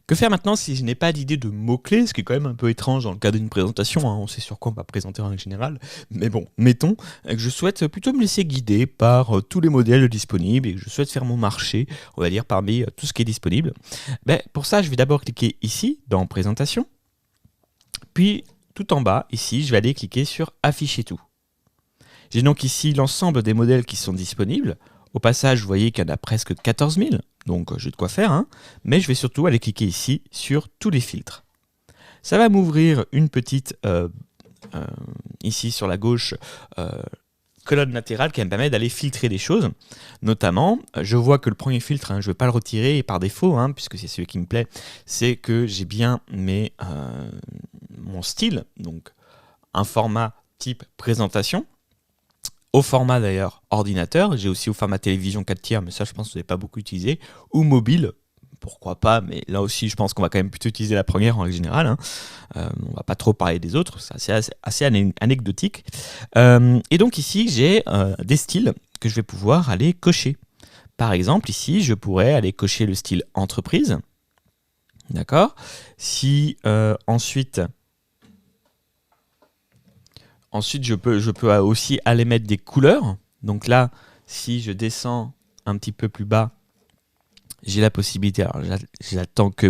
Que faire maintenant si je n'ai pas d'idée de mots-clés, ce qui est quand même un peu étrange dans le cadre d'une présentation, hein, on sait sur quoi on va présenter en règle générale, mais bon, mettons que je souhaite plutôt me laisser guider par tous les modèles disponibles et que je souhaite faire mon marché, on va dire, parmi tout ce qui est disponible. Pour ça, je vais d'abord cliquer ici, dans Présentation, puis tout en bas, ici, je vais aller cliquer sur Afficher tout. J'ai donc ici l'ensemble des modèles qui sont disponibles. Au passage, vous voyez qu'il y en a presque 14 000, donc j'ai de quoi faire, hein, mais je vais surtout aller cliquer ici sur tous les filtres. Ça va m'ouvrir une petite, ici sur la gauche, colonne latérale qui va me permettre d'aller filtrer des choses. Notamment, je vois que le premier filtre, hein, je ne vais pas le retirer par défaut, hein, puisque c'est celui qui me plaît, c'est que j'ai bien mon style, donc un format type présentation. Au format d'ailleurs ordinateur, j'ai aussi au format télévision 4 tiers, mais ça je pense que vous n'avez pas beaucoup utilisé, ou mobile, pourquoi pas, mais là aussi je pense qu'on va quand même plutôt utiliser la première en règle générale, hein. On va pas trop parler des autres, c'est assez anecdotique. Et donc ici j'ai des styles que je vais pouvoir aller cocher. Par exemple ici je pourrais aller cocher le style entreprise, d'accord. Si Ensuite, je peux aussi aller mettre des couleurs. Donc là, si je descends un petit peu plus bas, j'ai la possibilité. Alors, j'attends que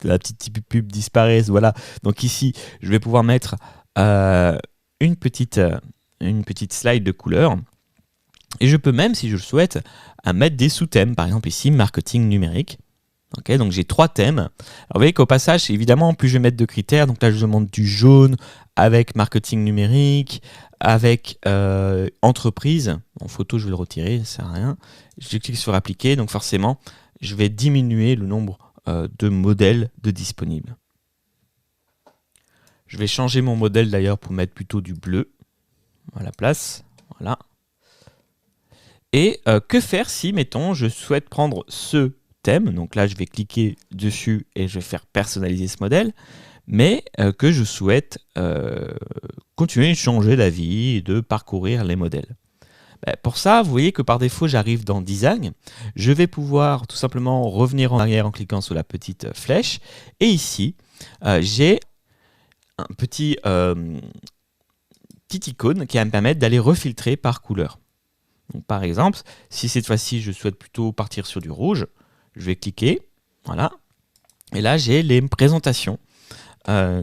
la petite pub disparaisse. Voilà. Donc ici, je vais pouvoir mettre une petite slide de couleurs. Et je peux même, si je le souhaite, mettre des sous-thèmes. Par exemple ici, marketing numérique. Okay, donc j'ai 3 thèmes. Alors vous voyez qu'au passage, évidemment, plus je vais mettre de critères, donc là je demande du jaune avec marketing numérique, avec entreprise. En photo, je vais le retirer, ça sert à rien. Je clique sur appliquer, donc forcément, je vais diminuer le nombre de modèles de disponibles. Je vais changer mon modèle d'ailleurs pour mettre plutôt du bleu à la place. Voilà. Et que faire si, mettons, je souhaite prendre ce thème, donc là je vais cliquer dessus et je vais faire personnaliser ce modèle, mais que je souhaite continuer de changer d'avis et de parcourir les modèles. Pour ça, vous voyez que par défaut j'arrive dans Design, je vais pouvoir tout simplement revenir en arrière en cliquant sur la petite flèche, et ici j'ai un petite icône qui va me permettre d'aller refiltrer par couleur. Donc, par exemple, si cette fois-ci je souhaite plutôt partir sur du rouge, je vais cliquer, voilà, et là j'ai les présentations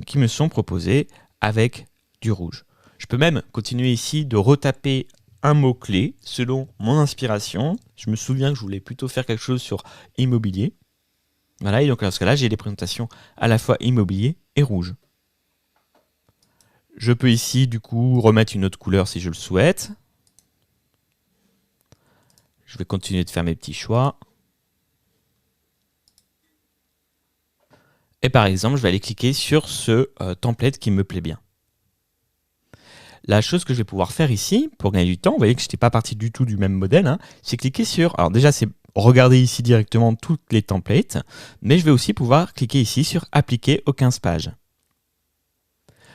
qui me sont proposées avec du rouge. Je peux même continuer ici de retaper un mot-clé selon mon inspiration. Je me souviens que je voulais plutôt faire quelque chose sur immobilier. Voilà, et donc dans ce cas-là, j'ai des présentations à la fois immobilier et rouge. Je peux ici du coup remettre une autre couleur si je le souhaite. Je vais continuer de faire mes petits choix. Et par exemple, je vais aller cliquer sur ce template qui me plaît bien. La chose que je vais pouvoir faire ici, pour gagner du temps, vous voyez que je n'étais pas parti du tout du même modèle, hein, c'est cliquer sur... Alors déjà, c'est regarder ici directement toutes les templates, mais je vais aussi pouvoir cliquer ici sur Appliquer aux 15 pages.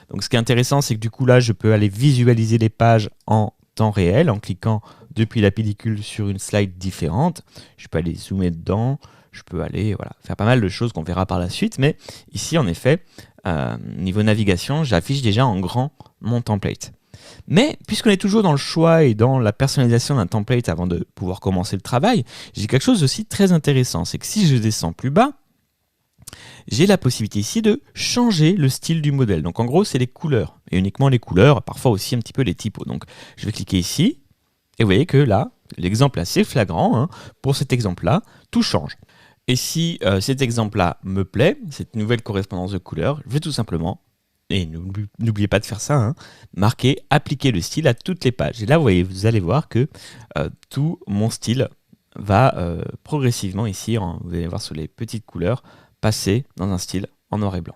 Donc ce qui est intéressant, c'est que du coup là, je peux aller visualiser les pages en temps réel, en cliquant depuis la pellicule sur une slide différente. Je peux aller zoomer dedans, je peux aller faire pas mal de choses qu'on verra par la suite, mais ici en effet, niveau navigation, j'affiche déjà en grand mon template. Mais puisqu'on est toujours dans le choix et dans la personnalisation d'un template avant de pouvoir commencer le travail, j'ai quelque chose aussi très intéressant, c'est que si je descends plus bas, j'ai la possibilité ici de changer le style du modèle. Donc en gros, c'est les couleurs, et uniquement les couleurs, parfois aussi un petit peu les typos. Donc je vais cliquer ici, et vous voyez que là, l'exemple est assez flagrant, hein, pour cet exemple-là, tout change. Et si cet exemple-là me plaît, cette nouvelle correspondance de couleurs, je vais tout simplement, et n'oubliez pas de faire ça, hein, marquer appliquer le style à toutes les pages. Et là, vous allez voir que tout mon style va progressivement ici, vous allez voir sur les petites couleurs, passer dans un style en noir et blanc.